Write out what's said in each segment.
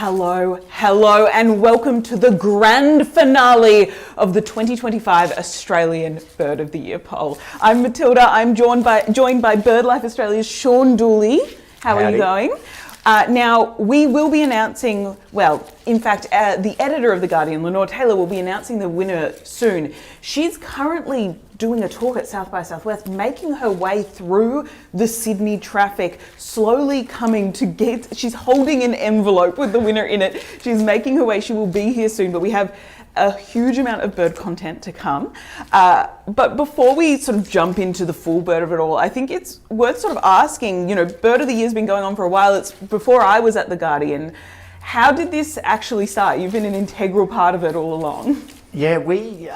Hello, and welcome to the grand finale of the 2025 Australian Bird of the Year poll. I'm Matilda. I'm joined by BirdLife Australia's Sean Dooley. How are you going? Now, we will be announcing, the editor of The Guardian, Lenore Taylor, will be announcing the winner soon. She's currently doing a talk at South by Southwest, making her way through the Sydney traffic, slowly coming to get, she's holding an envelope with the winner in it. She's making her way, she will be here soon, but we have a huge amount of bird content to come. But before we sort of jump into the full bird of it all, I think it's worth sort of asking, Bird of the Year's been going on for a while. It's before I was at The Guardian. How did this actually start? You've been an integral part of it all along. Yeah, we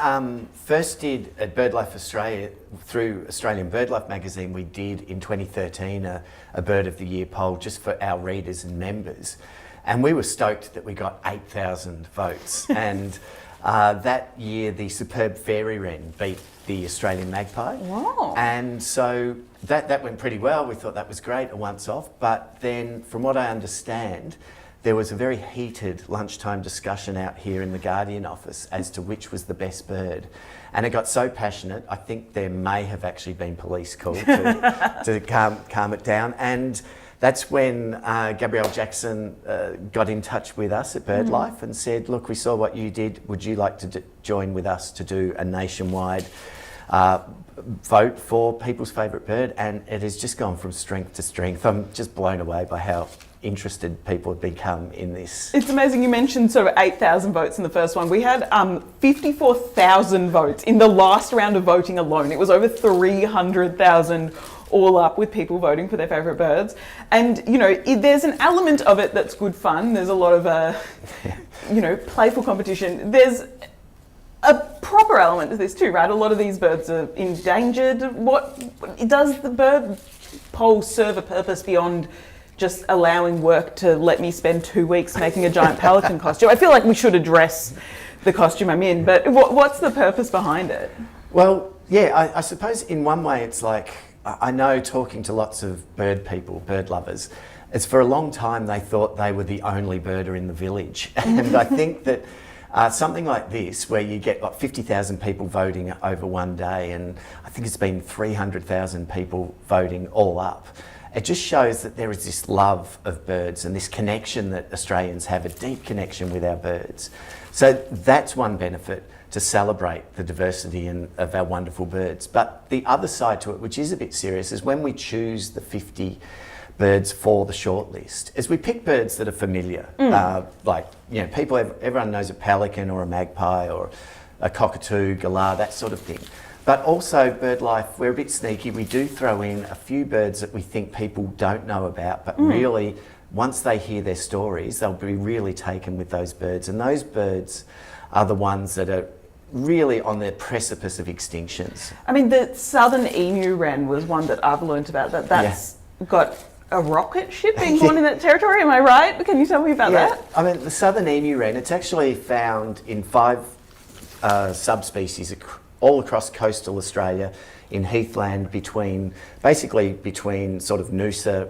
first did at BirdLife Australia, through Australian BirdLife magazine, we did in 2013 a Bird of the Year poll just for our readers and members. And we were stoked that we got 8,000 votes. And that year, the superb fairy wren beat the Australian magpie. Wow. And so that went pretty well. We thought that was great, a once off. But then, from what I understand, there was a very heated lunchtime discussion out here in the Guardian office as to which was the best bird. And it got so passionate, I think there may have actually been police called to calm it down. And that's when Gabrielle Jackson got in touch with us at BirdLife and said, look, we saw what you did. Would you like to join with us to do a nationwide vote for people's favourite bird? And it has just gone from strength to strength. I'm just blown away by how interested people have become in this. It's amazing. You mentioned sort of 8,000 votes in the first one. We had 54,000 votes in the last round of voting alone. It was over 300,000 all up with people voting for their favourite birds. And, there's an element of it that's good fun. There's a lot of, playful competition. There's a proper element to this too, right? A lot of these birds are endangered. What does the bird poll serve a purpose beyond just allowing work to let me spend 2 weeks making a giant pelican costume? I feel like we should address the costume I'm in, but what's the purpose behind it? Well, yeah, I suppose in one way it's like, I know talking to lots of bird people, bird lovers, it's for a long time they thought they were the only birder in the village. And I think that something like this, where you get like 50,000 people voting over one day, and I think it's been 300,000 people voting all up, it just shows that there is this love of birds and this connection that Australians have, a deep connection with our birds. So that's one benefit, to celebrate the diversity of our wonderful birds. But the other side to it, which is a bit serious, is when we choose the 50 birds for the shortlist, is we pick birds that are familiar. Everyone knows a pelican or a magpie or a cockatoo, galah, that sort of thing. But also BirdLife, we're a bit sneaky. We do throw in a few birds that we think people don't know about, but really, once they hear their stories, they'll be really taken with those birds. And those birds are the ones that are really on the precipice of extinctions. I mean, the southern emu wren was one that I've learnt about, that's got a rocket ship being born in that territory, am I right? Can you tell me about that? I mean, the southern emu wren, it's actually found in 5 subspecies all across coastal Australia, in heathland between sort of Noosa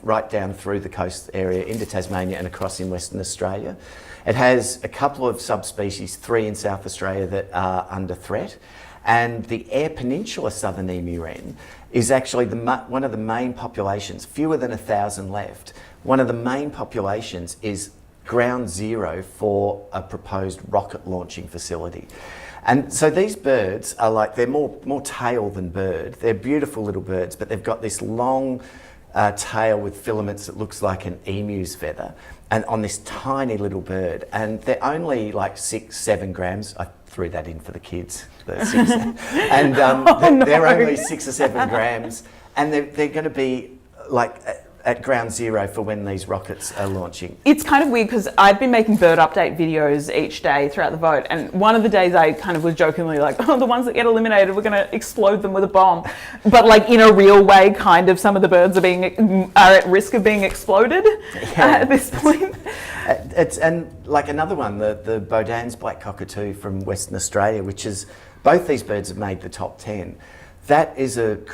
right down through the coast area into Tasmania and across in Western Australia. It has a couple of subspecies, 3 in South Australia, that are under threat. And the Eyre Peninsula southern emu wren is actually one of the main populations, fewer than 1,000 left. One of the main populations is ground zero for a proposed rocket launching facility. And so these birds are they're more tail than bird. They're beautiful little birds, but they've got this long tail with filaments that looks like an emu's feather, and on this tiny little bird. And they're only 6-7 grams. I threw that in for the kids. And they're only 6 or 7 grams, and they're going to be at ground zero for when these rockets are launching. It's kind of weird because I've been making bird update videos each day throughout the vote, and one of the days I kind of was jokingly the ones that get eliminated, we're going to explode them with a bomb. But in a real way, kind of, some of the birds are at risk of being exploded at this point. And another one, the Baudin's black cockatoo from Western Australia, which is, both these birds have made the top 10. That is at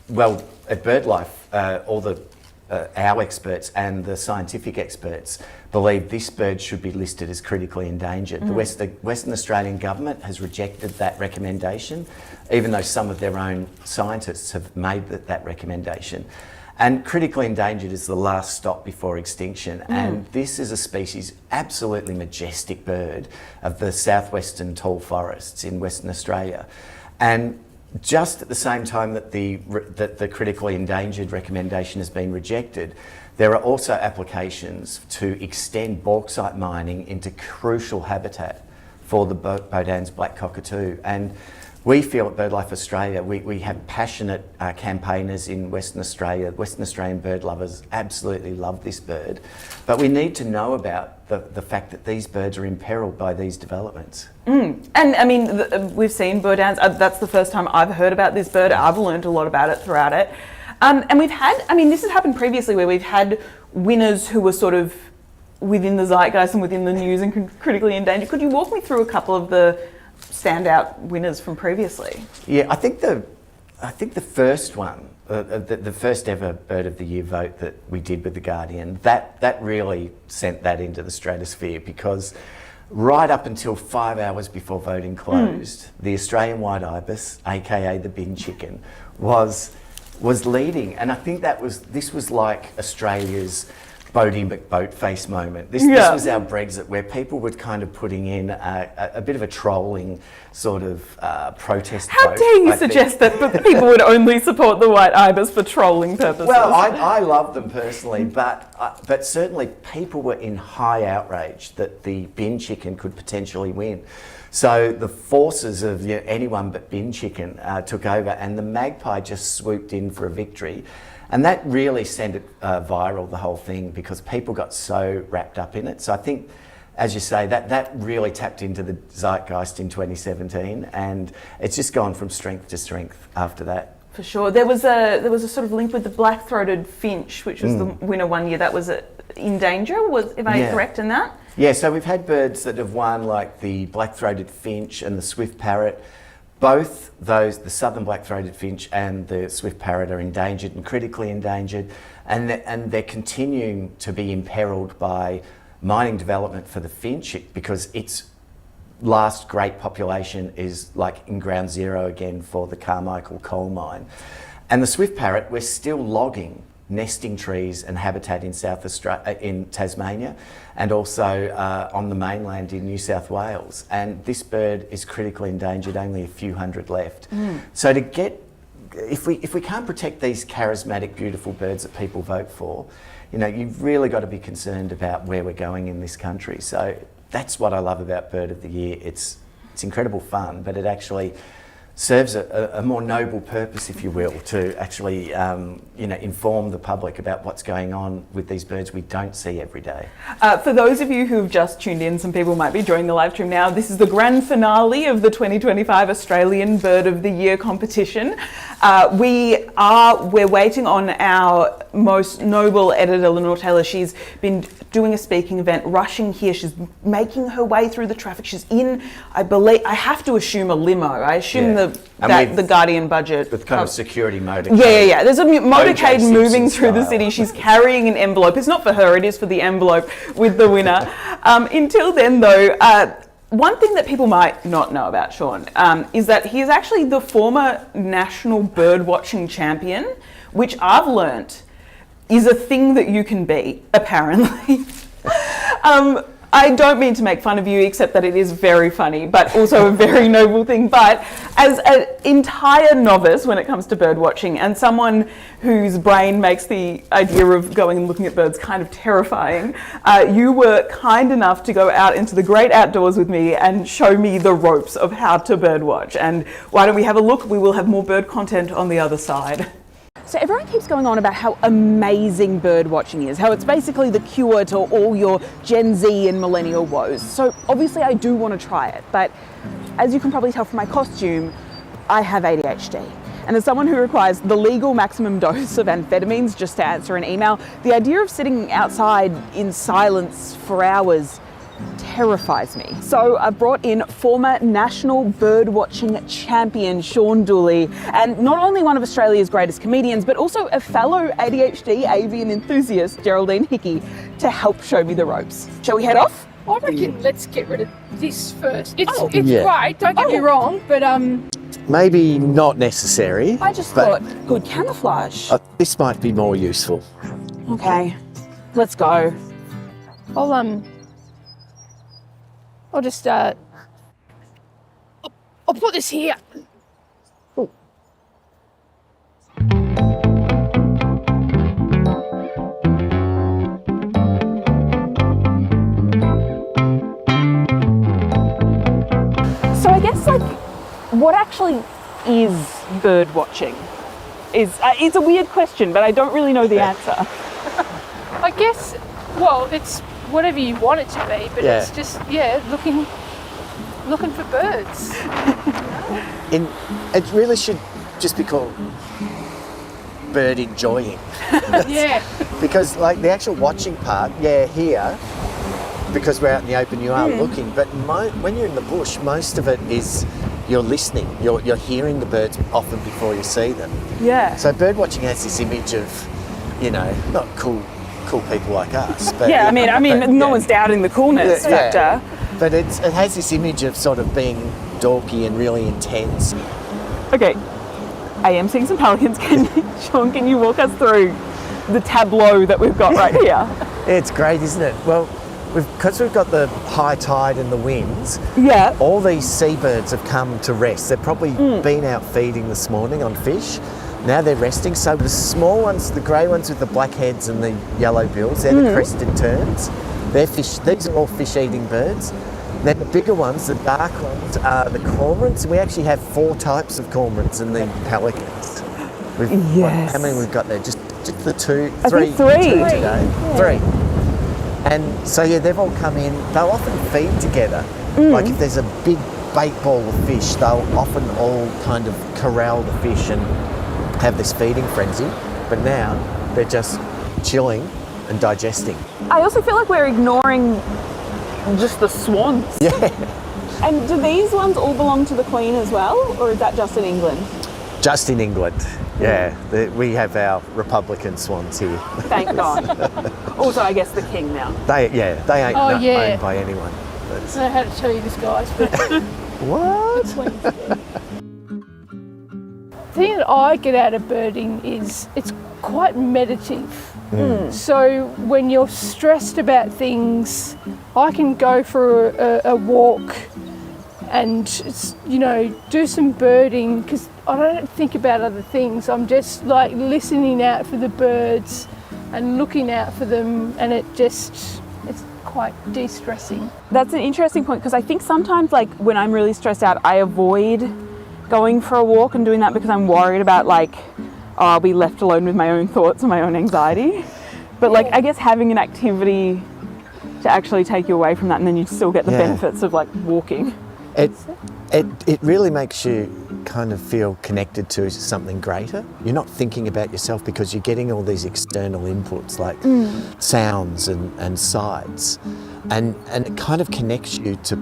BirdLife, all the our experts and the scientific experts believe this bird should be listed as critically endangered. The Western Australian government has rejected that recommendation, even though some of their own scientists have made that recommendation. And critically endangered is the last stop before extinction. And this is a species, absolutely majestic bird of the southwestern tall forests in Western Australia. And just at the same time that the critically endangered recommendation has been rejected, there are also applications to extend bauxite mining into crucial habitat for the Bodan's black cockatoo. And we feel at BirdLife Australia, we have passionate campaigners in Western Australia. Western Australian bird lovers absolutely love this bird. But we need to know about the fact that these birds are imperiled by these developments. And I mean, we've seen Bodan's, that's the first time I've heard about this bird. I've learned a lot about it throughout it. And we've had, I mean, this has happened previously where we've had winners who were sort of within the zeitgeist and within the news and critically endangered. Could you walk me through a couple of the standout winners from previously? Yeah, I think the first one, the first ever Bird of the Year vote that we did with The Guardian, that really sent that into the stratosphere, because right up until 5 hours before voting closed, the Australian white ibis, aka the bin chicken, was leading. And I think this was like Australia's Bodie McBoatface moment. This was our Brexit, where people were kind of putting in a bit of a trolling sort of protest vote. How dare you suggest that people would only support the white ibis for trolling purposes? Well, I love them personally, but certainly people were in high outrage that the bin chicken could potentially win. So the forces of anyone but bin chicken took over, and the magpie just swooped in for a victory. And that really sent it viral, the whole thing, because people got so wrapped up in it. So I think, as you say, that really tapped into the zeitgeist in 2017, and it's just gone from strength to strength after that. For sure. There was a sort of link with the black-throated finch, which was the winner one year. That was in danger. Am I correct in that? Yeah, so we've had birds that have won, like the black-throated finch and the swift parrot. Both those, the southern black-throated finch and the swift parrot, are endangered and critically endangered, and they're continuing to be imperiled by mining development for the finch, because its last great population is like in ground zero again for the Carmichael coal mine. And the swift parrot, we're still logging nesting trees and habitat in South Australia, in Tasmania, and also on the mainland in New South Wales. And this bird is critically endangered, only a few hundred left. So if we can't protect these charismatic, beautiful birds that people vote for, you've really got to be concerned about where we're going in this country. So that's what I love about Bird of the Year. It's incredible fun, but it actually serves a more noble purpose, if you will, to actually inform the public about what's going on with these birds we don't see every day. For those of you who've just tuned in, some people might be joining the live stream now. This is the grand finale of the 2025 Australian Bird of the Year competition. We're waiting on our most noble editor, Lenore Taylor. She's been doing a speaking event, rushing here. She's making her way through the traffic. She's in, I have to assume, a limo. I assume the Guardian budget. With kind of security motorcade. Yeah. There's a motorcade moving through the city. She's carrying an envelope. It's not for her, it is for the envelope with the winner. Until then, though, one thing that people might not know about Sean is that he is actually the former national birdwatching champion, which I've learnt is a thing that you can be, apparently. I don't mean to make fun of you, except that it is very funny, but also a very noble thing. But as an entire novice when it comes to bird watching, and someone whose brain makes the idea of going and looking at birds kind of terrifying, you were kind enough to go out into the great outdoors with me and show me the ropes of how to bird watch. And why don't we have a look? We will have more bird content on the other side. So everyone keeps going on about how amazing bird watching is, how it's basically the cure to all your Gen Z and millennial woes. So obviously I do want to try it, but as you can probably tell from my costume, I have ADHD. And as someone who requires the legal maximum dose of amphetamines just to answer an email, the idea of sitting outside in silence for hours terrifies me. So I've brought in former national birdwatching champion Shaun Dooley, and not only one of Australia's greatest comedians, but also a fellow ADHD avian enthusiast, Geraldine Hickey, to help show me the ropes. Shall we head off? I reckon let's get rid of this first. It's Yeah. great, don't get me wrong, but Maybe not necessary. I just but thought, good camouflage. this might be more useful. Okay, let's go. I'll just I'll put this here. So I guess like, what actually is bird watching? It's a weird question, but I don't really know the answer. I guess, well, it's whatever you want it to be, but Yeah. it's just looking for birds. It really should just be called bird enjoying. Yeah. Because like the actual watching part, here, because we're out in the open, you are looking, but when you're in the bush, most of it is you're listening. You're hearing the birds often before you see them. Yeah. So bird watching has this image of, not cool people like us. But Yeah, I mean, no one's doubting the coolness Yeah. factor. But it has this image of sort of being dorky and really intense. Okay, I am seeing some pelicans. Shaun, can you walk us through the tableau that we've got right here? It's great, isn't it? Well, because we've got the high tide and the winds, Yeah. all these seabirds have come to rest. They've probably been out feeding this morning on fish. Now they're resting. So the small ones, the grey ones with the black heads and the yellow bills, they're the crested terns. They're fish. These are all fish-eating birds. Then the bigger ones, the dark ones, are the cormorants. We actually have 4 types of cormorants and the pelicans. Yes. How many we've got there? Just the 2, I 3, think 3. 2 today. 3. And so they've all come in. They'll often feed together. Like if there's a big bait ball of fish, they'll often all kind of corral the fish and have this feeding frenzy. But now they're just chilling and digesting. I also feel like we're ignoring just the swans. Yeah. And do these ones all belong to the Queen as well, or is that just in England? Just in England. Yeah. We have our Republican swans here. Thank God. Also, I guess the King now. They ain't owned by anyone. I don't know how to tell you this, guys, but What? the thing that I get out of birding is it's quite meditative. So when you're stressed about things, I can go for a walk and do some birding because I don't think about other things. I'm just like listening out for the birds and looking out for them, and it's quite de-stressing. That's an interesting point, because I think sometimes, like, when I'm really stressed out, I avoid going for a walk and doing that because I'm worried about, like, I'll be left alone with my own thoughts and my own anxiety. But, like, I guess having an activity to actually take you away from that, and then you still get the benefits of, like, walking. It really makes you kind of feel connected to something greater. You're not thinking about yourself because you're getting all these external inputs like sounds and sights, and it kind of connects you to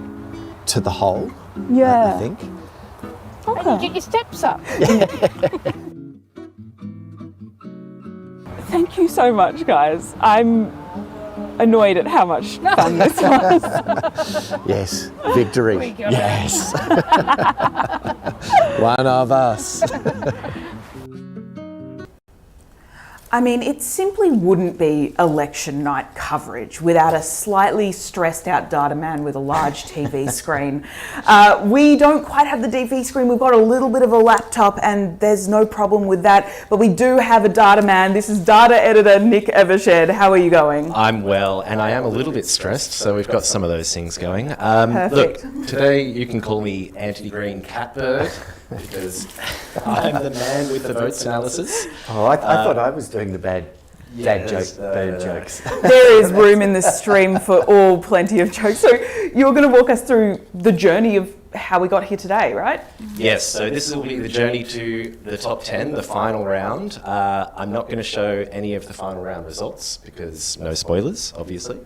the whole. Yeah. I think. And you get your steps up. Thank you so much, guys. I'm annoyed at how much fun this was. Yes, victory. We got it. Yes. One of us. I mean, it simply wouldn't be election night coverage without a slightly stressed out data man with a large TV screen. We don't quite have the DV screen. We've got a little bit of a laptop and there's no problem with that, but we do have a data man. This is data editor Nick Evershed. How are you going? I'm well, and I am a little bit stressed, so we've got some of those things going. Perfect. Look, today you can call me Anthony Green Catbird, because I'm the man with the votes analysis. Oh, I thought I was doing the bad dad Yes, bird jokes. There is room in this stream for all plenty of jokes. So you're going to walk us through the journey of how we got here today, right? Yes, so this will be the journey to the top 10, the final round. I'm not going to show any of the final round results, because no spoilers, obviously.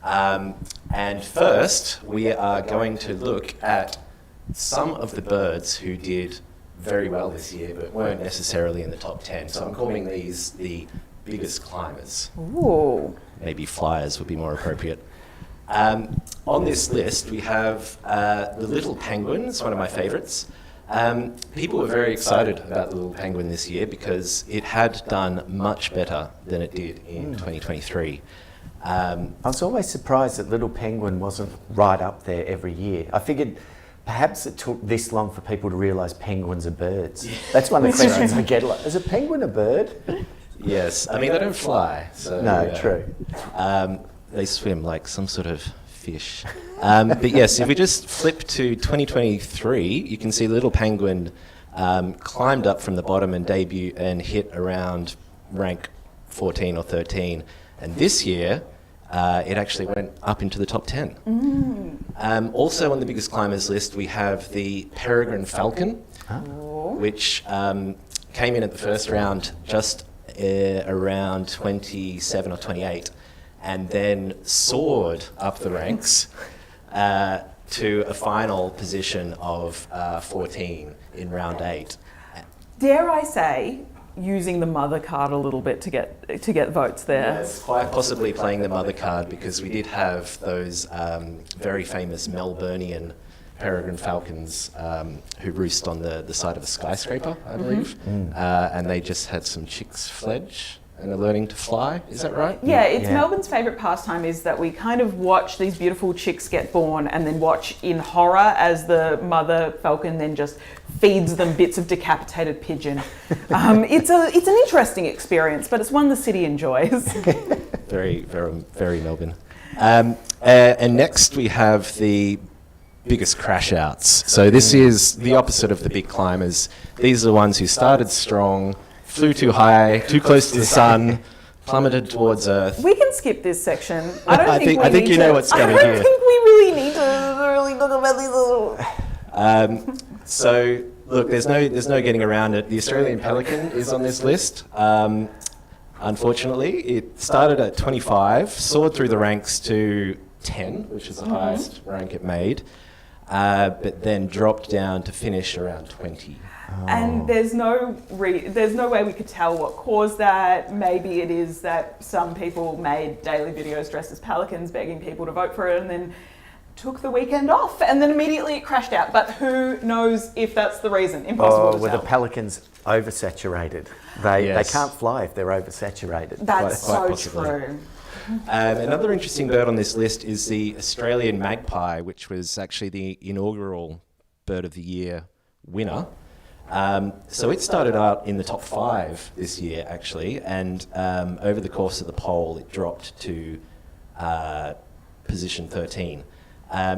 And first, we are going to look at some of the birds who did very well this year, but weren't necessarily in the top 10. So I'm calling these the biggest climbers. Ooh. Maybe flyers would be more appropriate. On this list, we have the little penguin. It's one of my favourites. People were very excited about the little penguin this year because it had done much better than it did in 2023. I was always surprised that little penguin wasn't right up there every year. I figured perhaps it took this long for people to realise penguins are birds. That's one of the questions I get a lot. Is a penguin a bird? Yes, I mean, they don't fly. So, No, true. They swim like some sort of fish. But yes, if we just flip to 2023, you can see the little penguin climbed up from the bottom and hit around rank 14 or 13. And this year, it actually went up into the top 10. Also on the biggest climbers list, we have the peregrine falcon, which came in at the first round just around 27 or 28, and then soared up the ranks to a final position of 14 in round 8. Dare I say, using the mother card a little bit to get votes there. Yes, quite possibly playing the mother card, because we did have those very famous Melburnian peregrine falcons who roost on the side of a skyscraper, I believe, and they just had some chicks fledge and are learning to fly. Is that right? Yeah, it's Melbourne's favourite pastime is that we kind of watch these beautiful chicks get born and then watch in horror as the mother falcon then just feeds them bits of decapitated pigeon. It's an interesting experience, but it's one the city enjoys. Very, very, very Melbourne. And next we have the biggest crash outs. So this is the opposite of the big climbers. These are the ones who started strong, flew too high, too close to the sun, plummeted towards Earth. We can skip this section. I think you know what's coming here. I here. don't think we really need to really talk about these. So look, there's no getting around it. The Australian pelican is on this list. Unfortunately, it started at 25, soared through the ranks to 10, which is the highest rank it made, but then dropped down to finish around 20. And there's no way we could tell what caused that. Maybe it is that some people made daily videos dressed as pelicans begging people to vote for it and then took the weekend off and then immediately it crashed out. But who knows if that's the reason? Impossible to Were tell. the pelicans oversaturated? They can't fly if they're oversaturated. That's Quite so possibly. true. Another interesting bird on this list is the Australian magpie, which was actually the inaugural Bird of the Year winner. So it started out in the top 5 this year, actually, and over the course of the poll, it dropped to position 13.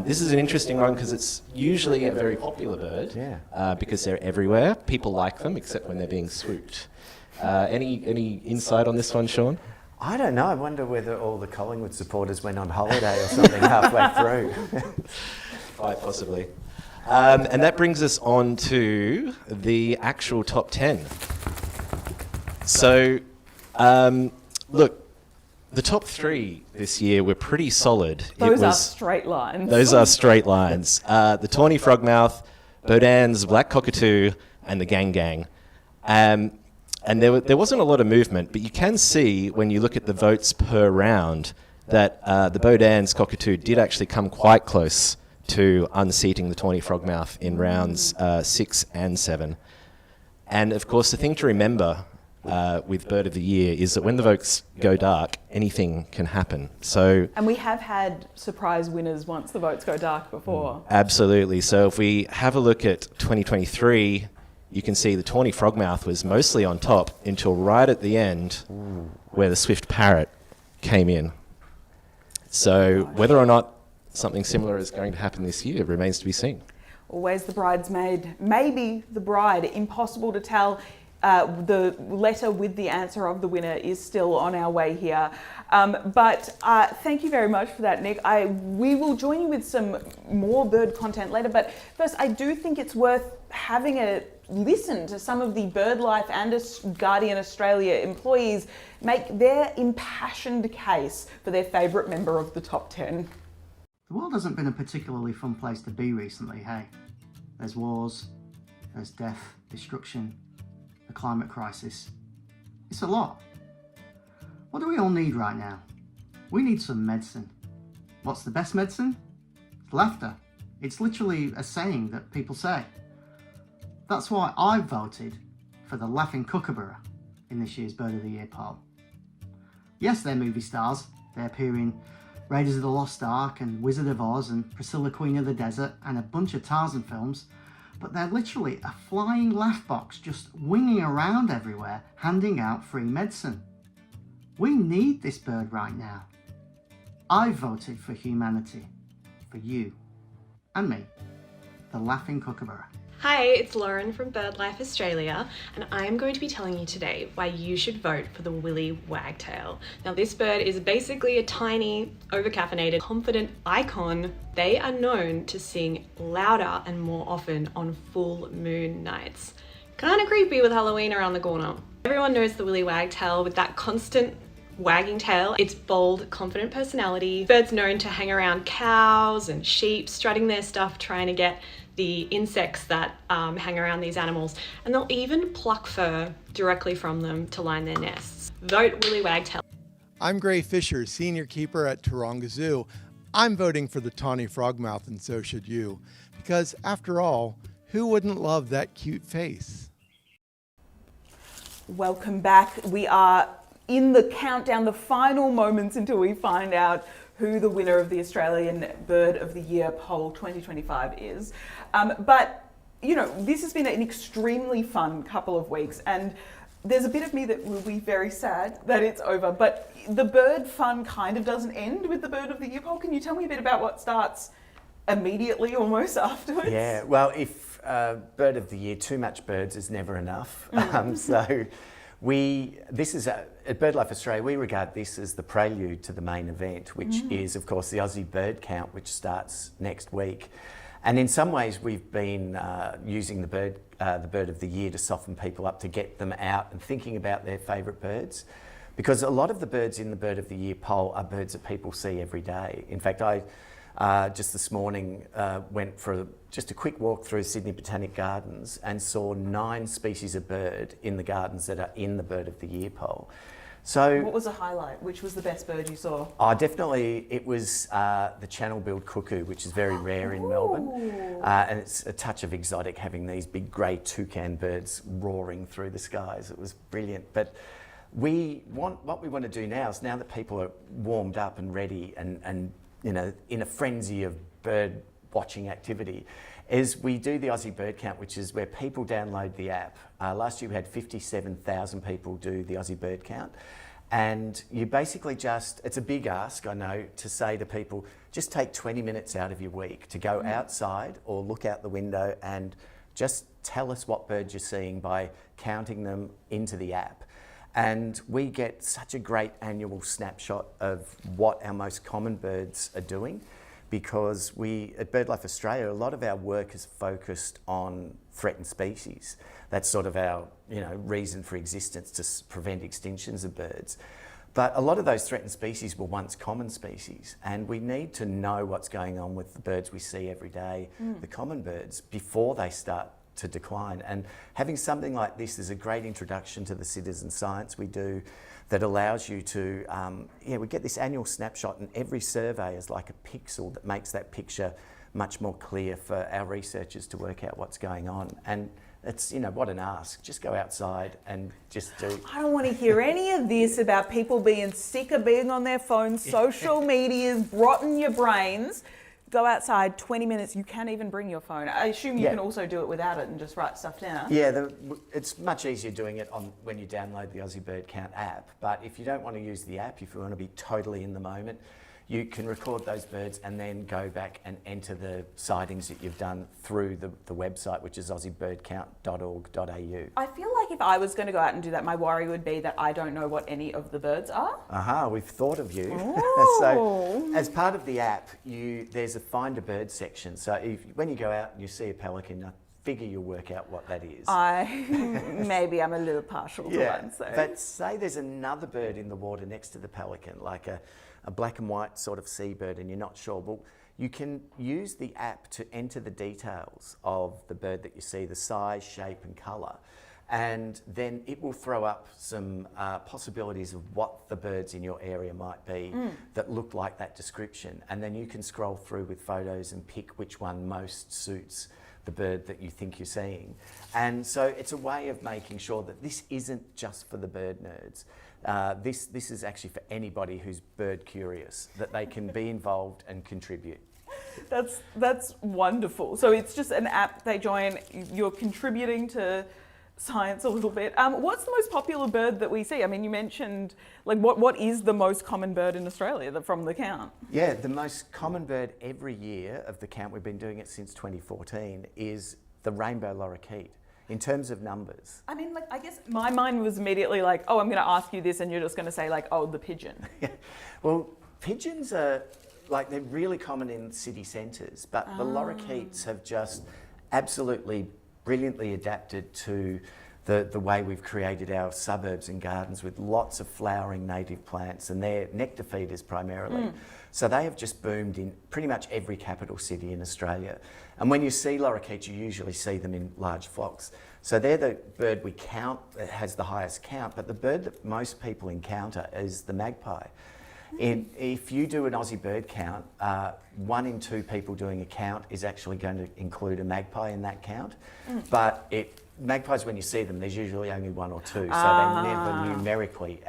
This is an interesting one because it's usually a very popular bird because they're everywhere. People like them, except when they're being swooped. Any insight on this one, Sean? I don't know. I wonder whether all the Collingwood supporters went on holiday or something halfway through. Quite possibly. And that brings us on to the actual top 10. So, look, the top 3 this year were pretty solid. Those are straight lines. Those are straight lines. The tawny frogmouth, Baudin's black cockatoo, and the gang gang. And there wasn't a lot of movement, but you can see when you look at the votes per round that the Baudin's cockatoo did actually come quite close to unseating the tawny frogmouth in rounds 6 and 7. And of course, the thing to remember with Bird of the Year is that when the votes go dark, anything can happen. And we have had surprise winners once the votes go dark before. Absolutely. So if we have a look at 2023, you can see the tawny frogmouth was mostly on top until right at the end where the swift parrot came in. So whether or not something similar is going to happen this year remains to be seen. Always the bridesmaid, maybe the bride, impossible to tell. The letter with the answer of the winner is still on our way here. But thank you very much for that, Nick. We will join you with some more bird content later. But first, I do think it's worth having a listen to some of the BirdLife and Guardian Australia employees make their impassioned case for their favourite member of the top 10. The world hasn't been a particularly fun place to be recently, hey? There's wars, there's death, destruction, the climate crisis. It's a lot. What do we all need right now? We need some medicine. What's the best medicine? It's laughter. It's literally a saying that people say. That's why I voted for the Laughing Kookaburra in this year's Bird of the Year poll. Yes, they're movie stars. They appear in Raiders of the Lost Ark and Wizard of Oz and Priscilla Queen of the Desert and a bunch of Tarzan films, but they're literally a flying laugh box just winging around everywhere, handing out free medicine. We need this bird right now. I voted for humanity, for you and me, the Laughing Kookaburra. Hi, it's Lauren from BirdLife Australia, and I am going to be telling you today why you should vote for the Willy Wagtail. Now, this bird is basically a tiny, overcaffeinated, confident icon. They are known to sing louder and more often on full moon nights. Kind of creepy with Halloween around the corner. Everyone knows the Willy Wagtail with that constant wagging tail, its bold, confident personality. Birds known to hang around cows and sheep, strutting their stuff, trying to get the insects that hang around these animals, and they'll even pluck fur directly from them to line their nests. Vote Willy Wagtail. I'm Gray Fisher, Senior Keeper at Taronga Zoo. I'm voting for the tawny frogmouth, and so should you. Because after all, who wouldn't love that cute face? Welcome back. We are in the countdown, the final moments until we find out who the winner of the Australian Bird of the Year poll 2025 is. But, you know, this has been an extremely fun couple of weeks, and there's a bit of me that will be very sad that it's over, but the bird fun kind of doesn't end with the Bird of the Year poll. Can you tell me a bit about what starts immediately almost afterwards? Yeah, well, if Bird of the Year, too much birds is never enough. So this is at BirdLife Australia, we regard this as the prelude to the main event, which is, of course, the Aussie bird count, which starts next week. And in some ways, we've been using the bird of the year to soften people up, to get them out and thinking about their favourite birds. Because a lot of the birds in the Bird of the Year poll are birds that people see every day. In fact, I just this morning went for just a quick walk through Sydney Botanic Gardens and saw 9 species of bird in the gardens that are in the Bird of the Year poll. So, what was the highlight? Which was the best bird you saw? Definitely it was the channel-billed cuckoo, which is very rare in Melbourne. And it's a touch of exotic, having these big grey toucan birds roaring through the skies. It was brilliant. But what we want to do now is, now that people are warmed up and ready and you know, in a frenzy of bird watching activity, is we do the Aussie bird count, which is where people download the app. Last year we had 57,000 people do the Aussie bird count. And you basically it's a big ask, I know, to say to people, just take 20 minutes out of your week to go outside or look out the window and just tell us what birds you're seeing by counting them into the app. And we get such a great annual snapshot of what our most common birds are doing, because at BirdLife Australia, a lot of our work is focused on threatened species. That's sort of our reason for existence, to prevent extinctions of birds. But a lot of those threatened species were once common species, and we need to know what's going on with the birds we see every day, the common birds, before they start to decline. And having something like this is a great introduction to the citizen science we do, that allows you to, we get this annual snapshot, and every survey is like a pixel that makes that picture much more clear for our researchers to work out what's going on. And it's, what an ask. Just go outside and just do. I don't want to hear any of this about people being sick of being on their phones. Social media's rotten your brains. Go outside, 20 minutes, you can't even bring your phone. I assume you can also do it without it and just write stuff down. Yeah, it's much easier doing it when you download the Aussie Bird Count app. But if you don't want to use the app, if you want to be totally in the moment, you can record those birds and then go back and enter the sightings that you've done through the website, which is aussiebirdcount.org.au. I feel like if I was going to go out and do that, my worry would be that I don't know what any of the birds are. Aha, we've thought of you. So, as part of the app, there's a Find a Bird section. So, when you go out and you see a pelican, I figure you'll work out what that is. Maybe I'm a little partial to one. So. But say there's another bird in the water next to the pelican, like a black and white sort of seabird, and you're not sure. Well, you can use the app to enter the details of the bird that you see, the size, shape and colour. And then it will throw up some possibilities of what the birds in your area might be that look like that description. And then you can scroll through with photos and pick which one most suits the bird that you think you're seeing. And so it's a way of making sure that this isn't just for the bird nerds. This is actually for anybody who's bird curious, that they can be involved and contribute. That's wonderful. So it's just an app they join, you're contributing to science a little bit. What's the most popular bird that we see? I mean, you mentioned, like, what is the most common bird in Australia from the count? Yeah, the most common bird every year of the count, we've been doing it since 2014, is the rainbow lorikeet. In terms of numbers. I mean, like, I guess my mind was immediately like, oh, I'm going to ask you this, and you're just going to say, like, oh, the pigeon. Well, pigeons are, like, they're really common in city centres, but the lorikeets have just absolutely brilliantly adapted to the way we've created our suburbs and gardens with lots of flowering native plants, and they're nectar feeders primarily. So they have just boomed in pretty much every capital city in Australia. And when you see lorikeets, you usually see them in large flocks. So they're the bird we count that has the highest count, but the bird that most people encounter is the magpie. If you do an Aussie bird count, 1 in 2 people doing a count is actually going to include a magpie in that count. But magpies, when you see them, there's usually only 1 or 2, so they never numerically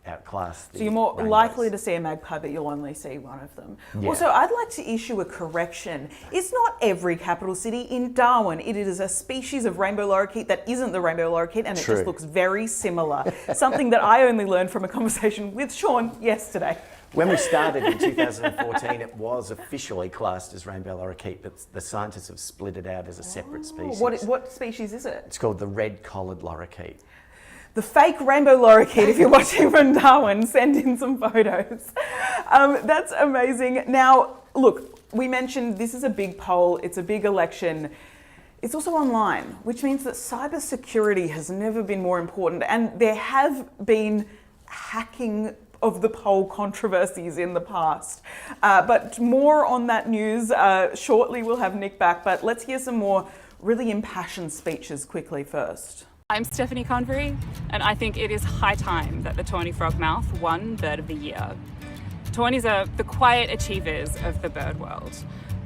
outclass the So you're more rainbows. likely to see a magpie, but you'll only see one of them. Yeah. Also, I'd like to issue a correction. It's not every capital city. In Darwin, it is a species of rainbow lorikeet that isn't the rainbow lorikeet, and it just looks very similar. Something that I only learned from a conversation with Sean yesterday. When we started in 2014, it was officially classed as rainbow lorikeet, but the scientists have split it out as a separate species. What species is it? It's called the red-collared lorikeet. The fake rainbow lorikeet, if you're watching from Darwin, send in some photos. That's amazing. Now, look, we mentioned this is a big poll, it's a big election. It's also online, which means that cybersecurity has never been more important, and there have been hacking of the poll controversies in the past. But more on that news shortly. We'll have Nick back, but let's hear some more really impassioned speeches quickly first. I'm Stephanie Convery, and I think it is high time that the tawny frogmouth won Bird of the Year. Tawnies are the quiet achievers of the bird world.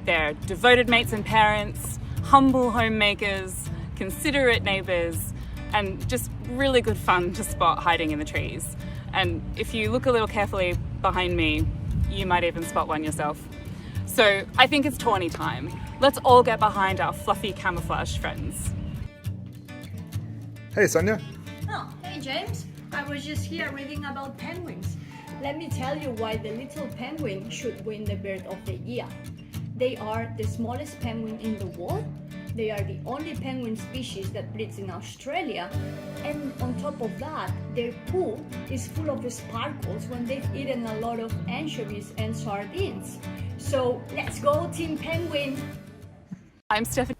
They're devoted mates and parents, humble homemakers, considerate neighbours, and just really good fun to spot hiding in the trees. And if you look a little carefully behind me, you might even spot one yourself. So I think it's tawny time. Let's all get behind our fluffy camouflage friends. Hey, Sonia. Oh, hey James. I was just here reading about penguins. Let me tell you why the little penguin should win the Bird of the Year. They are the smallest penguin in the world. They are the only penguin species that breeds in Australia. And on top of that, their poo is full of sparkles when they've eaten a lot of anchovies and sardines. So let's go, Team Penguin! I'm Stephanie.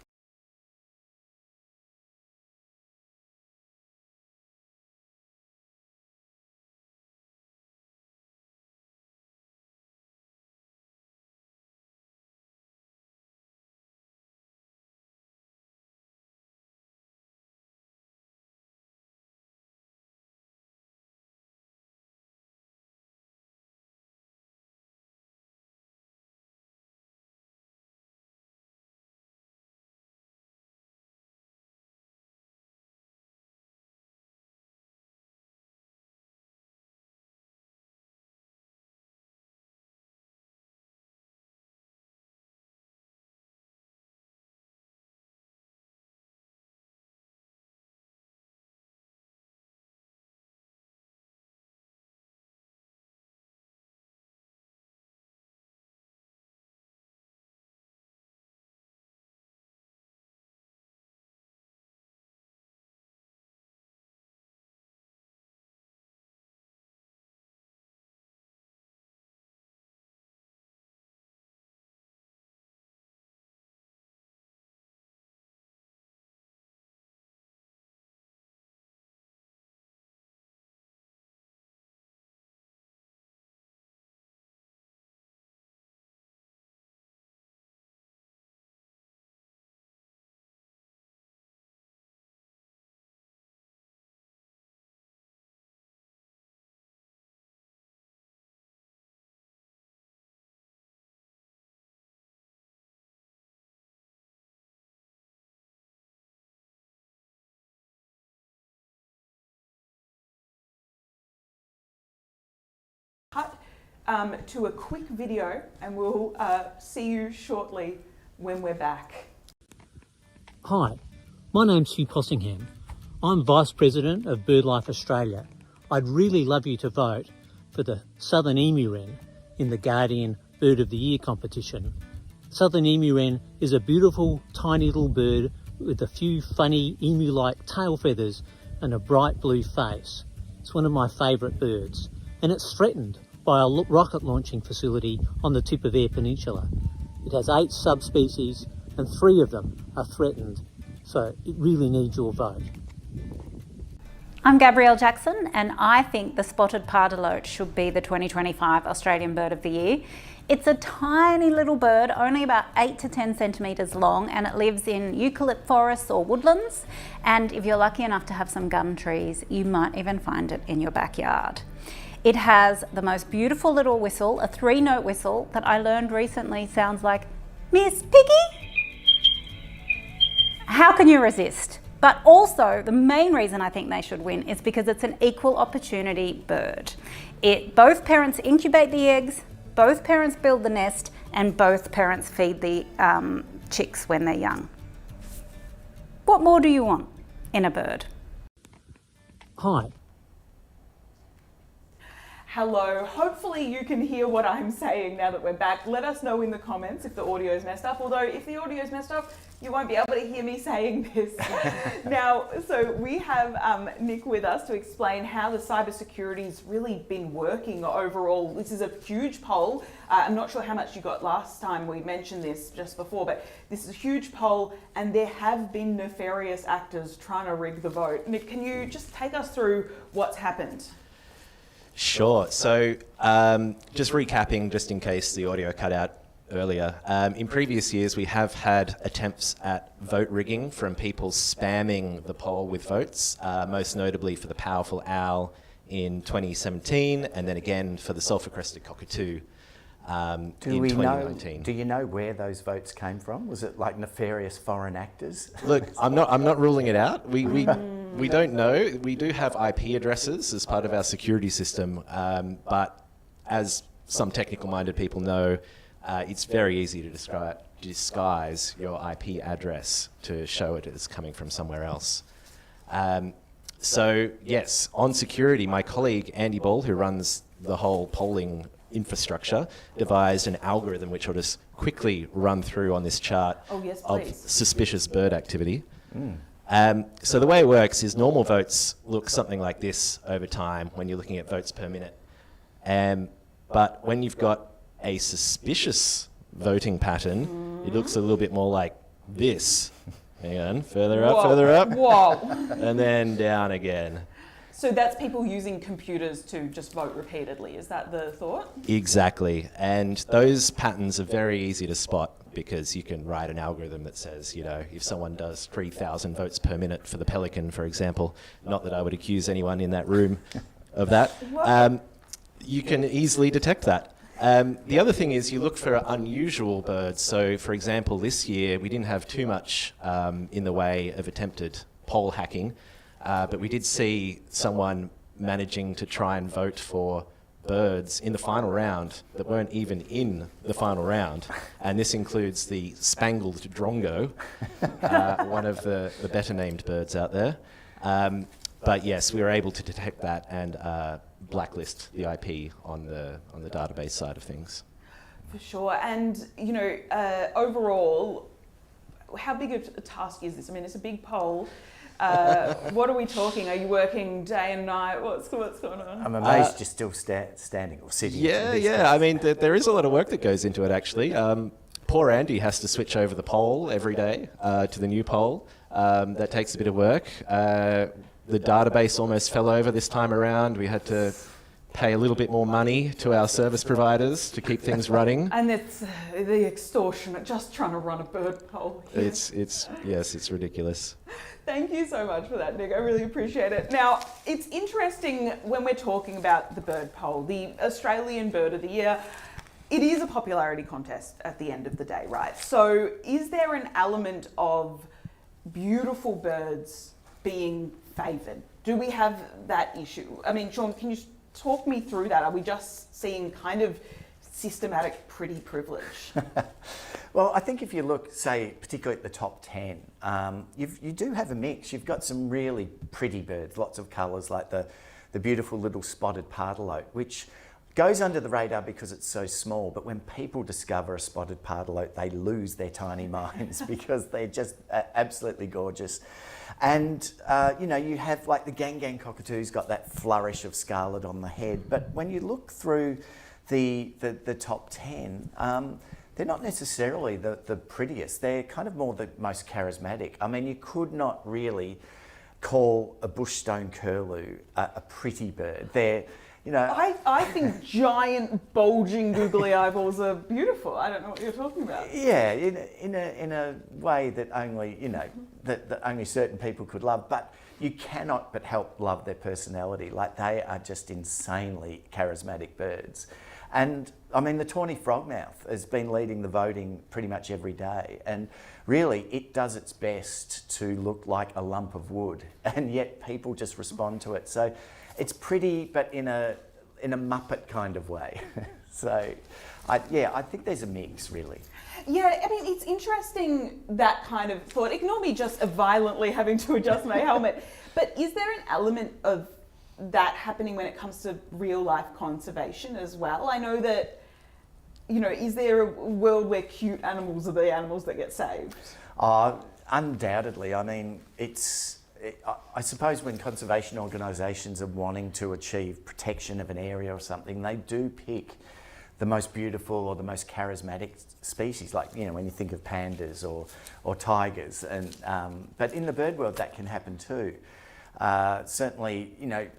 cut to a quick video, and we'll see you shortly when we're back. Hi, my name's Hugh Cossingham. I'm Vice President of BirdLife Australia. I'd really love you to vote for the Southern Emu Wren in the Guardian Bird of the Year competition. Southern Emu Wren is a beautiful, tiny little bird with a few funny emu-like tail feathers and a bright blue face. It's one of my favourite birds, and it's threatened by a rocket launching facility on the tip of Eyre Peninsula. It has 8 subspecies and 3 of them are threatened, so it really needs your vote. I'm Gabrielle Jackson, and I think the spotted pardalote should be the 2025 Australian Bird of the Year. It's a tiny little bird, only about 8 to 10 centimetres long, and it lives in eucalypt forests or woodlands, and if you're lucky enough to have some gum trees, you might even find it in your backyard. It has the most beautiful little whistle, a 3-note whistle that I learned recently sounds like, "Miss Piggy?" How can you resist? But also, the main reason I think they should win is because it's an equal opportunity bird. Both parents incubate the eggs, both parents build the nest, and both parents feed the chicks when they're young. What more do you want in a bird? Hi. Hello, hopefully you can hear what I'm saying now that we're back. Let us know in the comments if the audio's messed up, although if the audio's messed up, you won't be able to hear me saying this. Now, so we have Nick with us to explain how the cybersecurity's really been working overall. This is a huge poll. I'm not sure how much you got last time we mentioned this just before, but this is a huge poll and there have been nefarious actors trying to rig the vote. Nick, can you just take us through what's happened? Sure. So just recapping, just in case the audio cut out earlier. In previous years, we have had attempts at vote rigging from people spamming the poll with votes, most notably for the powerful owl in 2017, and then again for the sulphur-crested cockatoo in 2019. Do you know where those votes came from? Was it like nefarious foreign actors? Look, I'm not ruling it out. We don't know. We do have IP addresses as part of our security system, but as some technical-minded people know, it's very easy to disguise your IP address to show it as coming from somewhere else. So yes, on security, my colleague Andy Ball, who runs the whole polling infrastructure, devised an algorithm which will just quickly run through on this chart of suspicious bird activity. So the way it works is normal votes look something like this over time when you're looking at votes per minute. But when you've got a suspicious voting pattern, it looks a little bit more like this. Hang on, further up, Whoa. and then down again. So that's people using computers to just vote repeatedly, is that the thought? Exactly, and those patterns are very easy to spot because you can write an algorithm that says, you know, if someone does 3,000 votes per minute for the pelican, for example, not that I would accuse anyone in that room of that, you can easily detect that. The other thing is you look for unusual birds. So, for example, this year we didn't have too much in the way of attempted poll hacking, but we did see someone managing to try and vote for birds in the final round that weren't even in the final round. And this includes the spangled drongo, one of the better named birds out there. But yes, we were able to detect that and blacklist the IP on the database side of things. For sure. And, you know, overall, how big a task is this? I mean, it's a big poll. What are we talking? Are you working day and night? What's going on? I'm amazed you're still standing or sitting. Yeah. I mean, there is a lot of work that goes into it, actually. Poor Andy has to switch over the poll every day to the new poll. That takes a bit of work. The database almost fell over this time around. We had to pay a little bit more money to our service providers to keep things running. And it's the extortionate, just trying to run a bird poll. It's ridiculous. Thank you so much for that, Nick. I really appreciate it. Now, it's interesting when we're talking about the bird poll, the Australian Bird of the Year. It is a popularity contest at the end of the day, right? So is there an element of beautiful birds being favoured? Do we have that issue? I mean, Sean, can you talk me through that. Are we just seeing kind of systematic pretty privilege? Well, I think if you look, say, particularly at the top 10, you do have a mix. You've got some really pretty birds, lots of colours, like the beautiful little spotted pardalote, which goes under the radar because it's so small, but when people discover a spotted pardalote, they lose their tiny minds because they're just absolutely gorgeous. And, you have like the gang cockatoo's got that flourish of scarlet on the head, but when you look through the top 10, they're not necessarily the prettiest. They're kind of more the most charismatic. I mean, you could not really call a bushstone curlew a pretty bird. They're, I think giant, bulging, googly eyeballs are beautiful. I don't know what you're talking about. Yeah, in a way that only, that only certain people could love. But you cannot but help love their personality. Like, they are just insanely charismatic birds. And I mean, the tawny frogmouth has been leading the voting pretty much every day, and really it does its best to look like a lump of wood, and yet people just respond to it. So it's pretty, but in a Muppet kind of way. So I think there's a mix, really. Yeah, I mean, it's interesting, that kind of thought. Ignore me just violently having to adjust my helmet, but is there an element of that happening when it comes to real life conservation as well? I know that, is there a world where cute animals are the animals that get saved? Undoubtedly. I mean, I suppose when conservation organisations are wanting to achieve protection of an area or something, they do pick the most beautiful or the most charismatic species, like, when you think of pandas or tigers. And but in the bird world, that can happen too. Certainly,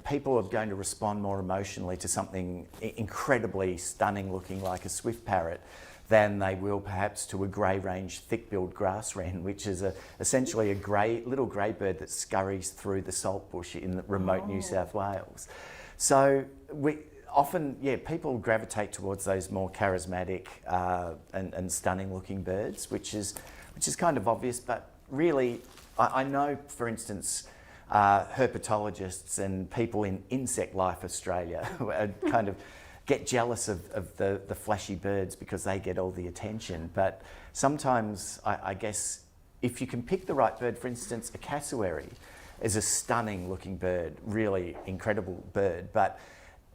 people are going to respond more emotionally to something incredibly stunning looking like a swift parrot than they will perhaps to a grey-range thick-billed grass wren, which is essentially a little grey bird that scurries through the salt bush in the remote New South Wales. So people gravitate towards those more charismatic and stunning-looking birds, which is kind of obvious. But really, I know, for instance, herpetologists and people in Insect Life Australia kind of get jealous of the flashy birds because they get all the attention. But sometimes, I guess, if you can pick the right bird, for instance, a cassowary is a stunning looking bird, really incredible bird, but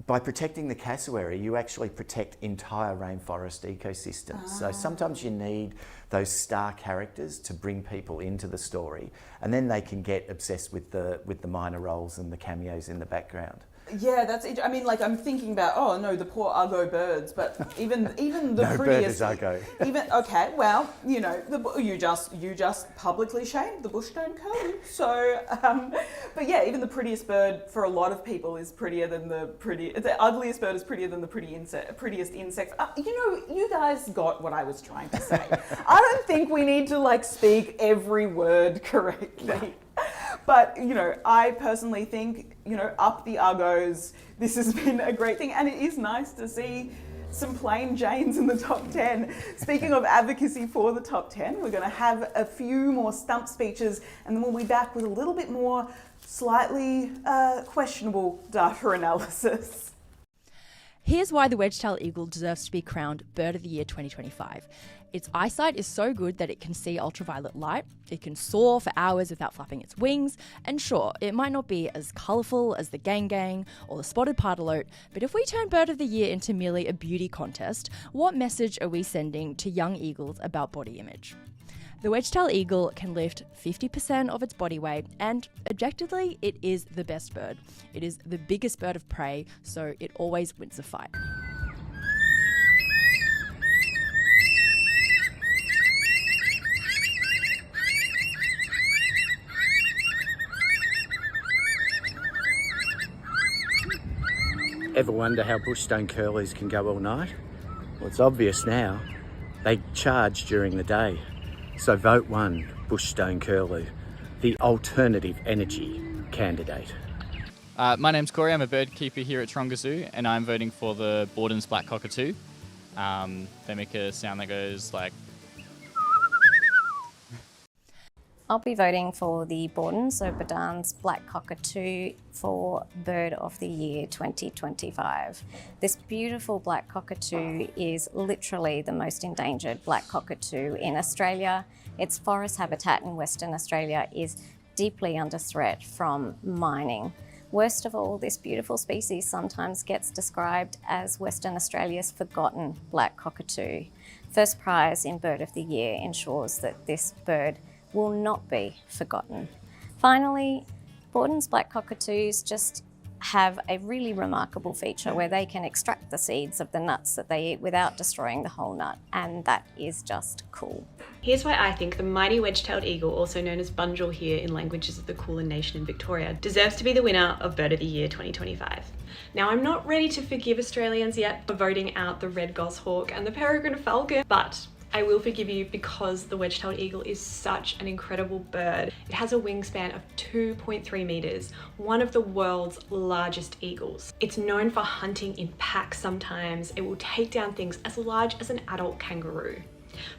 by protecting the cassowary, you actually protect entire rainforest ecosystems. So sometimes you need those star characters to bring people into the story, and then they can get obsessed with the minor roles and the cameos in the background. Yeah, that's it. I mean, like, I'm thinking about, oh no, the poor Argo birds, but even the no prettiest. Bird is Argo. You just publicly shamed the bushstone curlew. So, but yeah, even the prettiest bird for a lot of people is prettier than the ugliest bird is prettier than the prettiest insect. You guys got what I was trying to say. I don't think we need to speak every word correctly. But, I personally think, up the Argos, this has been a great thing. And it is nice to see some plain Janes in the top 10. Speaking of advocacy for the top 10, we're going to have a few more stump speeches, and then we'll be back with a little bit more slightly questionable data analysis. Here's why the wedge-tailed eagle deserves to be crowned Bird of the Year 2025. Its eyesight is so good that it can see ultraviolet light, it can soar for hours without flapping its wings, and sure, it might not be as colourful as the gang or the spotted pardalote, but if we turn Bird of the Year into merely a beauty contest, what message are we sending to young eagles about body image? The wedge-tailed eagle can lift 50% of its body weight, and objectively, it is the best bird. It is the biggest bird of prey, so it always wins the fight. Ever wonder how bushstone curlews can go all night? Well, it's obvious now. They charge during the day. So vote 1, bushstone curlew, the alternative energy candidate. My name's Corey, I'm a bird keeper here at Taronga Zoo, and I'm voting for the Borden's black cockatoo. They make a sound that goes like... I'll be voting for the Borden, so Badan's black cockatoo for Bird of the Year 2025. This beautiful black cockatoo is literally the most endangered black cockatoo in Australia. Its forest habitat in Western Australia is deeply under threat from mining. Worst of all, this beautiful species sometimes gets described as Western Australia's forgotten black cockatoo. First prize in Bird of the Year ensures that this bird will not be forgotten. Finally, Borden's black cockatoos just have a really remarkable feature where they can extract the seeds of the nuts that they eat without destroying the whole nut, and that is just cool. Here's why I think the mighty wedge-tailed eagle, also known as bunjil here in languages of the Kulin Nation in Victoria, deserves to be the winner of Bird of the Year 2025. Now, I'm not ready to forgive Australians yet for voting out the red goshawk and the peregrine falcon, but I will forgive you because the wedge-tailed eagle is such an incredible bird. It has a wingspan of 2.3 meters, one of the world's largest eagles. It's known for hunting in packs sometimes. It will take down things as large as an adult kangaroo.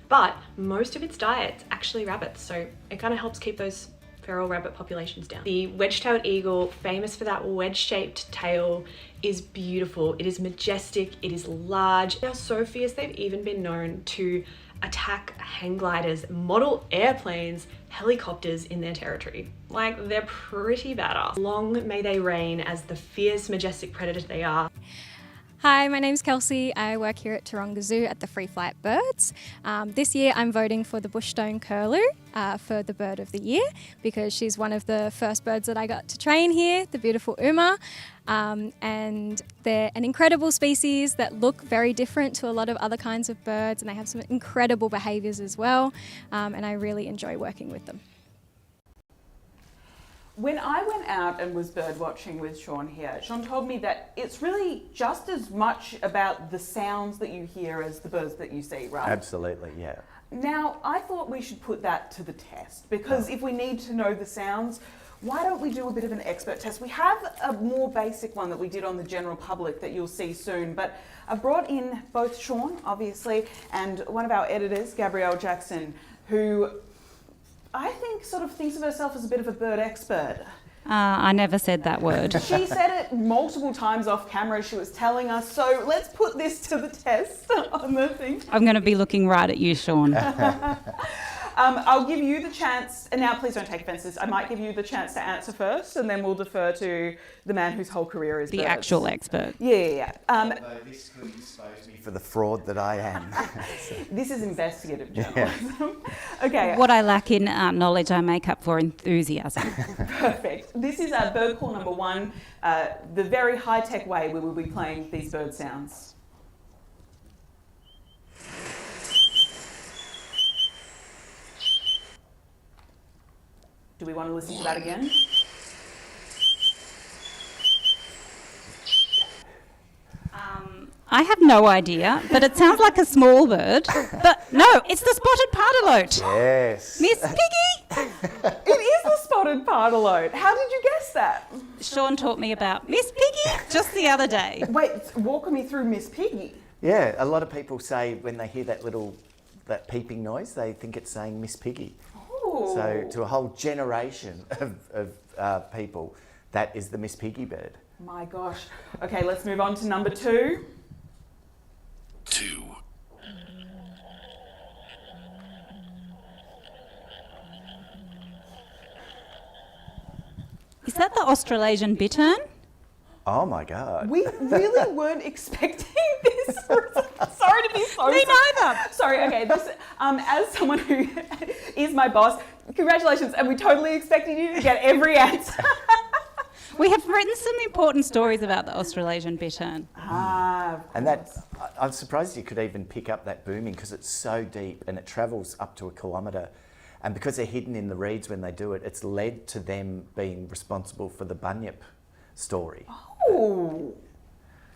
But most of its diet's actually rabbits, so it kind of helps keep those feral rabbit populations down. The wedge-tailed eagle, famous for that wedge-shaped tail, is beautiful. It is majestic, it is large. They are so fierce they've even been known to attack hang gliders, model airplanes, helicopters in their territory. Like, they're pretty badass. Long may they reign as the fierce, majestic predators they are. Hi, my name's Kelsey. I work here at Taronga Zoo at the Free Flight Birds. This year I'm voting for the bushstone curlew for the Bird of the Year because she's one of the first birds that I got to train here, the beautiful Uma. And they're an incredible species that look very different to a lot of other kinds of birds, and they have some incredible behaviours as well, and I really enjoy working with them. When I went out and was bird watching with Sean here, Sean told me that it's really just as much about the sounds that you hear as the birds that you see, right? Absolutely, yeah. Now, I thought we should put that to the test because if we need to know the sounds, why don't we do a bit of an expert test? We have a more basic one that we did on the general public that you'll see soon, but I've brought in both Sean, obviously, and one of our editors, Gabrielle Jackson, who I think sort of thinks of herself as a bit of a bird expert. I never said that word. She said it multiple times off camera. She was telling us. So let's put this to the test on the thing. I'm going to be looking right at you, Sean. I'll give you the chance, and now please don't take offences. I might give you the chance to answer first, and then we'll defer to the man whose whole career is the birds. actual expert. Yeah. This could expose me for the fraud that I am. This is investigative journalism. Yeah. Okay. What I lack in knowledge, I make up for enthusiasm. Perfect. This is bird call number 1, the very high-tech way we will be playing these bird sounds. Do we want to listen to that again? I have no idea, but it sounds like a small bird. But no, it's the spotted pardalote. Yes. Miss Piggy. It is the spotted pardalote. How did you guess that? Sean taught me about Miss Piggy just the other day. Wait, walk me through Miss Piggy. Yeah, a lot of people say when they hear that peeping noise, they think it's saying Miss Piggy. Ooh. So to a whole generation of people, that is the Miss Piggy bird. My gosh. Okay, let's move on to number 2. 2. Is that the Australasian bittern? Oh my God. We really weren't expecting this. Sorry to be so... Me neither. Sorry, okay. This, as someone who is my boss, congratulations, and we totally expected you to get every answer. We have written some important stories about the Australasian bittern. And I'm surprised you could even pick up that booming because it's so deep and it travels up to 1 kilometre. And because they're hidden in the reeds when they do it, it's led to them being responsible for the bunyip story. Oh,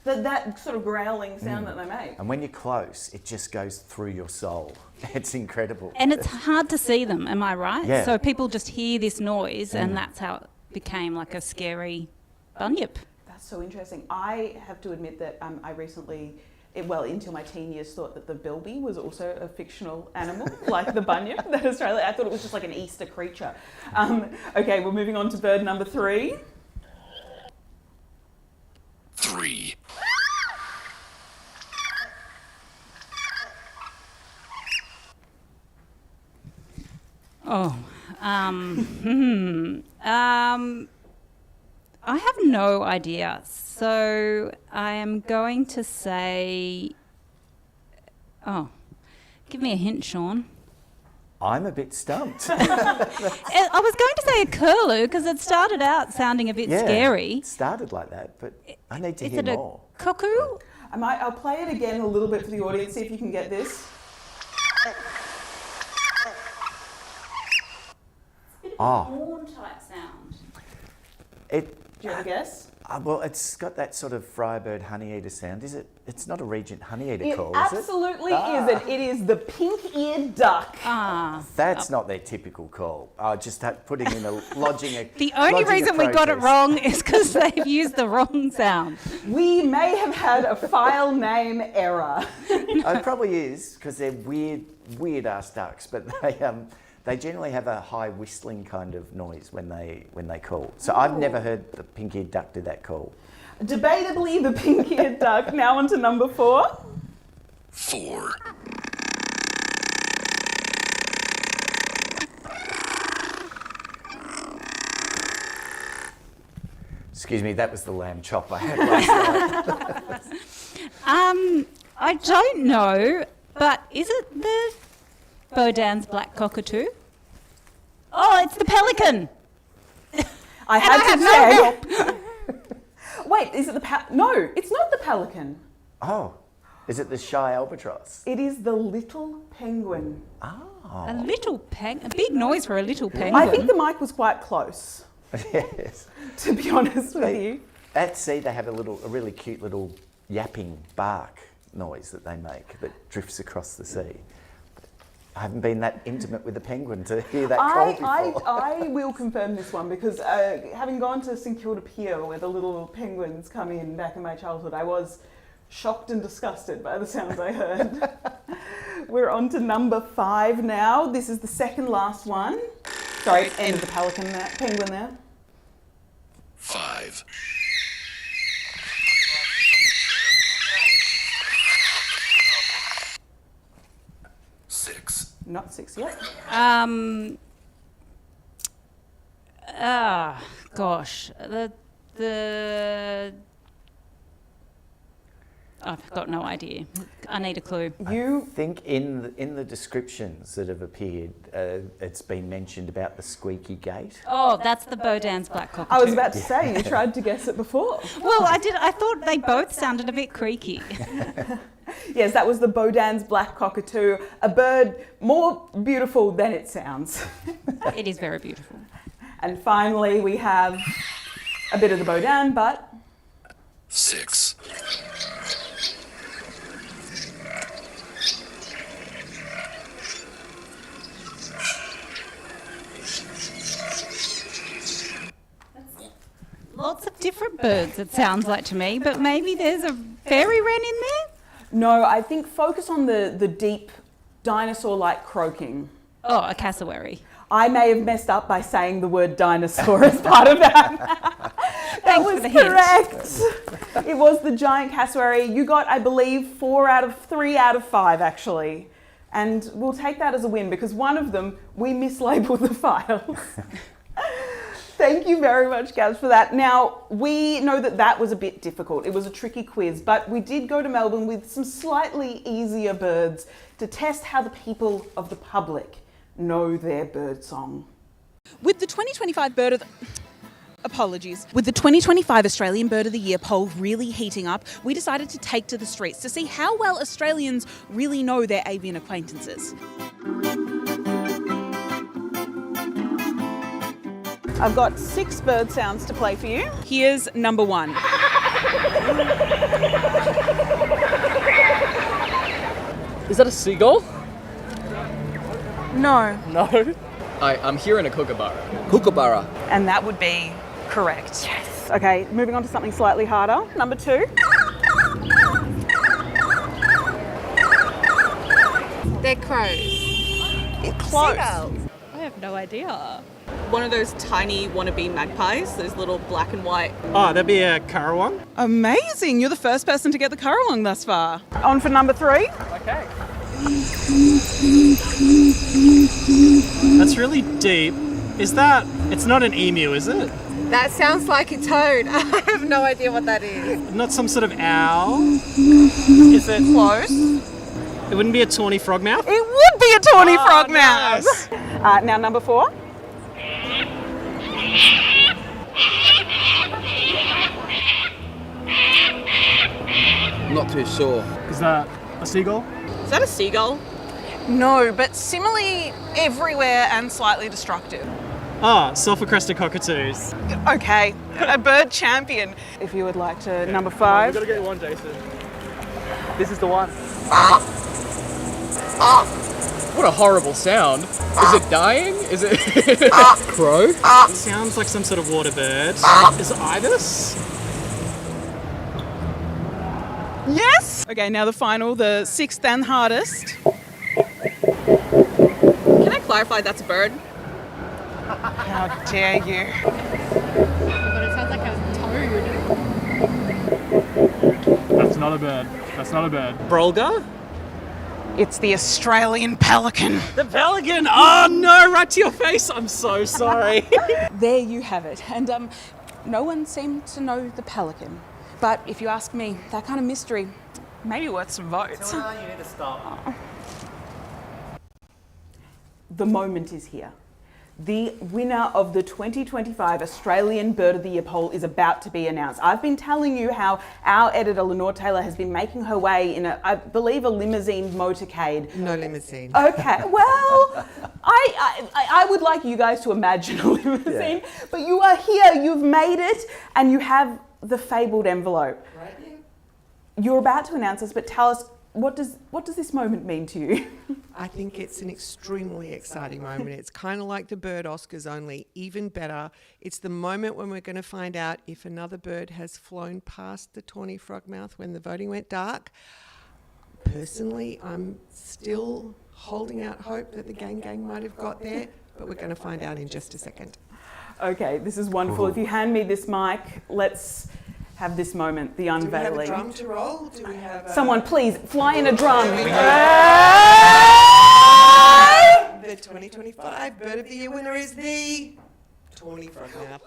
that sort of growling sound that they make. And when you're close, it just goes through your soul. It's incredible. And it's hard to see them, am I right? Yeah. So people just hear this noise and that's how it became like a scary bunyip. That's so interesting. I have to admit that I recently until my teen years, thought that the bilby was also a fictional animal, like the bunyip that Australia. I thought it was just like an Easter creature. Okay, we're moving on to bird number 3. 3. Oh, I have no idea. So I am going to say, give me a hint, Sean. I'm a bit stumped. I was going to say a curlew because it started out sounding a bit scary. It started like that, but I need to Is hear it a more. cuckoo? I'll play it again a little bit for the audience, see if you can get this. Horn type sound. Do you have a guess? Well, it's got that sort of Firebird honeyeater sound. Is it? It's not a regent honeyeater call, It is it? absolutely isn't. It is the pink-eared duck. That's not their typical call. Just putting in lodging a The only reason we got it wrong is because they've used the wrong sound. We may have had a file name error. It probably is because they're weird ass ducks, but they generally have a high whistling kind of noise when they call. So I've never heard the pink-eared duck do that call. Debatably the pink-eared duck. Now on to number 4. 4. Excuse me, that was the lamb chop I had last night. I don't know, but is it the Bodan's black cockatoo? Oh, it's the pelican. I had to check. Wait, is it the No, it's not the pelican. Oh, is it the shy albatross? It is the little penguin. A little a big noise for a little penguin. I think the mic was quite close. Yes. To be honest with you. At sea, they have a really cute little yapping bark noise that they make that drifts across the sea. I haven't been that intimate with a penguin to hear that call before. I will confirm this one because having gone to St Kilda Pier where the little penguins come in back in my childhood, I was shocked and disgusted by the sounds I heard. We're on to number 5 now. This is the second last one. Sorry, end of the penguin there. 5. 6. Not 6 yet. Gosh, I've got no idea. I need a clue. I think in the descriptions that have appeared, it's been mentioned about the squeaky gate. Oh, that's the Bodan's black cockatoo. I was about to say, you tried to guess it before. Well, I did. I thought they both sounded a bit creaky. Yes, that was the Bodan's black cockatoo, a bird more beautiful than it sounds. It is very beautiful. And finally, we have a bit of the Bodan, but 6. Lots of different birds, it sounds like to me, but maybe there's a fairy wren in there? No, I think focus on the deep dinosaur-like croaking. Oh, a cassowary. I may have messed up by saying the word dinosaur as part of that. That was correct. It was the giant cassowary. You got, I believe, 3 out of 5 actually. And we'll take that as a win because one of them, we mislabeled the files. Thank you very much, Gabs, for that. Now, we know that was a bit difficult. It was a tricky quiz, but we did go to Melbourne with some slightly easier birds to test how the people of the public know their bird song. With the 2025 With the 2025 Australian Bird of the Year poll really heating up, we decided to take to the streets to see how well Australians really know their avian acquaintances. I've got 6 bird sounds to play for you. Here's number 1. Is that a seagull? No. No. I'm hearing a kookaburra. Kookaburra. And that would be correct. Yes. Okay, moving on to something slightly harder. Number 2. Crows. Close. Seagulls. I have no idea. One of those tiny wannabe magpies, those little black and white. Oh, that'd be a currawong. Amazing. You're the first person to get the currawong thus far. On for number 3. Okay. That's really deep. Is that... It's not an emu, is it? That sounds like a toad. I have no idea what that is. Not some sort of owl? Is it... Close. It wouldn't be a tawny frogmouth? It would be a tawny frogmouth. Nice. Now number 4. Not too sure. Is that a seagull? Is that a seagull? No, but similarly everywhere and slightly destructive. Ah, sulfur-crested cockatoos. Okay, a bird champion. If you would like to number 5. We've got to get one, Jason. This is the one. What a horrible sound. Is it dying? Is it crow? It sounds like some sort of water bird. Is it ibis? Yes! Okay, now the final, the 6th and hardest. Can I clarify that's a bird? How dare you? But it sounds like a toad. That's not a bird. That's not a bird. Brolga? It's the Australian pelican. The pelican! Oh no, right to your face. I'm so sorry. There you have it. And no one seemed to know the pelican. But if you ask me, that kind of mystery may be worth some votes. You need to stop. The moment is here. The winner of the 2025 Australian Bird of the Year poll is about to be announced. I've been telling you how our editor Lenore Taylor has been making her way in I believe a limousine motorcade. No limousine. Okay, well, I would like you guys to imagine a limousine, but you are here, you've made it, and you have the fabled envelope. Right. You're about to announce us, but tell us, what does this moment mean to you? I think it's an extremely exciting moment. It's kind of like the bird Oscars, only even better. It's the moment when we're going to find out if another bird has flown past the tawny frogmouth when the voting went dark. Personally, I'm still holding out hope that the gang might have got there, but we're going to find out in just a second. Okay, this is wonderful. If you hand me this mic, let's have this moment, the unveiling. Do we have a drum to roll? Do we have Someone please fly in a drum. The 2025 Bird of the Year winner is the tawny frogmouth.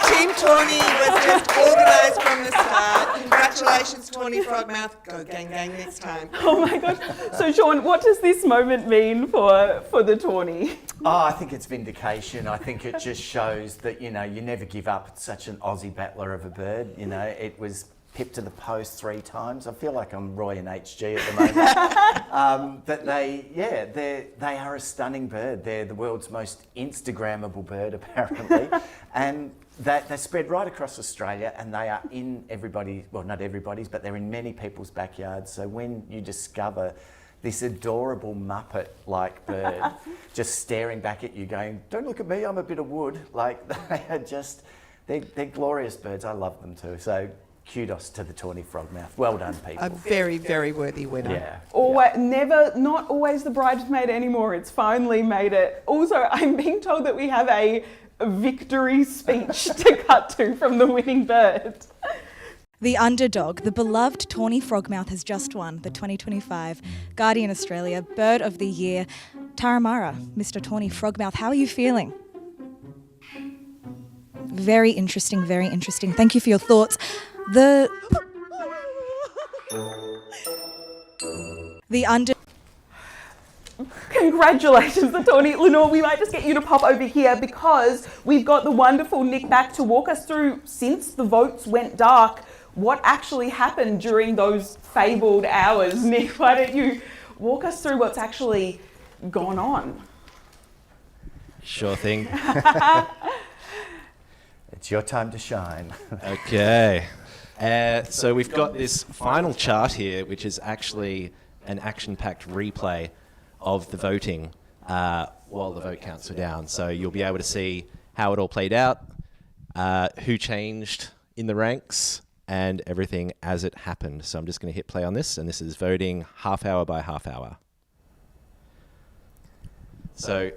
Team Tawny was just organised from the start. Congratulations, Tawny Frogmouth. Go gang next time. Oh my gosh. So Sean, what does this moment mean for the Tawny? Oh, I think it's vindication. I think it just shows that, you never give up. It's such an Aussie battler of a bird. It was pipped to the post 3 times. I feel like I'm Roy and HG at the moment. But they are a stunning bird. They're the world's most Instagrammable bird, apparently. And they spread right across Australia, and they are in not everybody's, but they're in many people's backyards. So when you discover this adorable Muppet-like bird just staring back at you going, don't look at me, I'm a bit of wood. Like, they are just, they're glorious birds. I love them too. So kudos to the tawny frogmouth. Well done, people. A very, very worthy winner. Yeah. Not always the bridesmaid anymore. It's finally made it. Also, I'm being told that we have a victory speech to cut to from the winning bird. The underdog, the beloved tawny frogmouth, has just won the 2025 Guardian Australia Bird of the Year. Taramara, Mr. Tawny Frogmouth, how are you feeling? Very interesting, very interesting. Thank you for your thoughts. Congratulations, the Tawny. Lenore, we might just get you to pop over here because we've got the wonderful Nick back to walk us through, since the votes went dark, what actually happened during those fabled hours. Nick, why don't you walk us through what's actually gone on? Sure thing. It's your time to shine. Okay. So we've got this final chart here, which is actually an action-packed replay of the voting while the vote counts were down. So you'll be able to see how it all played out, who changed in the ranks, and everything as it happened. So I'm just going to hit play on this, and this is voting half hour by half hour. So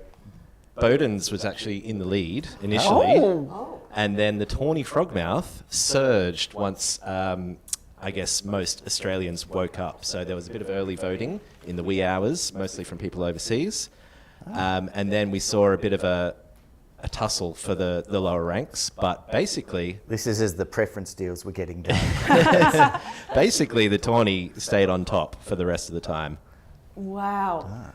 Bowden's was actually in the lead initially, and then the tawny frogmouth surged once I guess most Australians woke up. So there was a bit of early voting in the wee hours, mostly from people overseas. And then we saw a bit of a tussle for the lower ranks, but basically... This is as the preference deals were getting done. Basically, the tawny stayed on top for the rest of the time. Wow.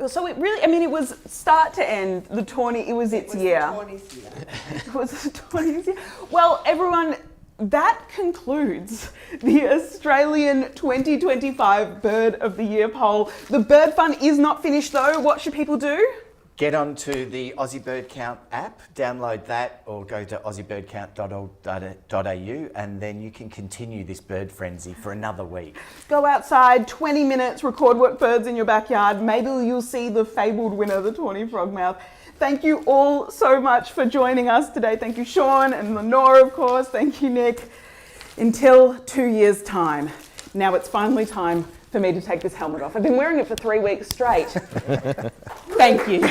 So it really, I mean, it was start to end, the tawny, it was its year. It was the tawny's year. Well, everyone, that concludes the Australian 2025 Bird of the Year poll. The Bird Fun is not finished though. What should people do? Get onto the Aussie Bird Count app, download that, or go to aussiebirdcount.org.au, and then you can continue this bird frenzy for another week. Go outside, 20 minutes, record what birds in your backyard. Maybe you'll see the fabled winner, the tawny frogmouth. Thank you all so much for joining us today. Thank you, Sean, and Lenora, of course. Thank you, Nick. Until 2 years' time. Now it's finally time for me to take this helmet off. I've been wearing it for 3 weeks straight. Thank you.